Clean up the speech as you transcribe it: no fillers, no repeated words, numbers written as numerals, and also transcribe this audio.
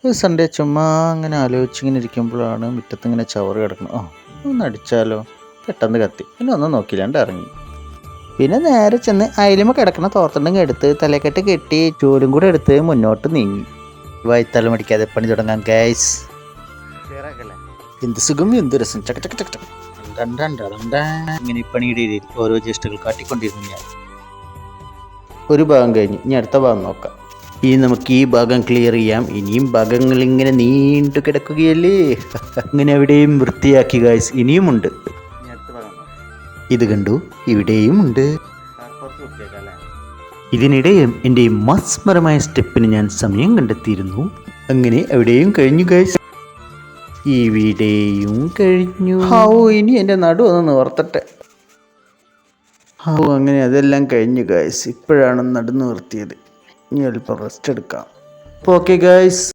ഒരു സൺഡേ ചുമ്മാ അങ്ങനെ ആലോചിച്ചിങ്ങനെ ഇരിക്കുമ്പോഴാണ് മുറ്റത്ത് ഇങ്ങനെ ചവറ് കിടക്കണം. ഒന്ന് അടിച്ചാലോ, പെട്ടെന്ന് കത്തി. പിന്നെ ഒന്നും നോക്കില്ലാണ്ട് ഇറങ്ങി. പിന്നെ നേരെ ചെന്ന് അയലുമ കിടക്കണ തോർത്തുണ്ടെങ്കിൽ എടുത്ത് തലക്കെട്ട് കെട്ടി ചൂലും കൂടെ എടുത്ത് മുന്നോട്ട് നീങ്ങി. വൈത്തല മടിക്കാതെ പണി തുടങ്ങാൻ ഗൈസ്. എന്ത് സുഖം, എന്ത് രസം. ചക്ക ചക്ക ചക്ക ഇങ്ങനെ പണിയുടെ ഇടയിൽ ഓരോ ജ്യേഷ്ഠകൾ കാട്ടിക്കൊണ്ടിരുന്നു ഞാൻ. ഒരു ഭാഗം കഴിഞ്ഞ് ഇനി അടുത്ത ഭാഗം നോക്കാം. ഇനി നമുക്ക് ഈ ഭാഗം ക്ലിയർ ചെയ്യാം. ഇനിയും ഭാഗങ്ങൾ ഇങ്ങനെ നീണ്ടു കിടക്കുകയല്ലേ. അങ്ങനെ എവിടെയും വൃത്തിയാക്കി ഗായ്സ്. ഇനിയുമുണ്ട്. ഇത് കണ്ടു, ഇവിടെയും ഉണ്ട്. ഇതിനിടെയും എൻ്റെ മസ്മരമായ സ്റ്റെപ്പിന് ഞാൻ സമയം കണ്ടെത്തിയിരുന്നു. അങ്ങനെ എവിടെയും കഴിഞ്ഞു ഗായ്സ്. ഇവിടെയും കഴിഞ്ഞു. ഇനി എൻ്റെ നടു ഒന്ന് നിവർത്തട്ടെ. അങ്ങനെ അതെല്ലാം കഴിഞ്ഞു ഗായ്സ്. ഇപ്പോഴാണ് നടു നിവർത്തിയത്. ഇനി അല്പം റെസ്റ്റ് എടുക്കാം. അപ്പോൾ ഓക്കെ ഗായ്സ്.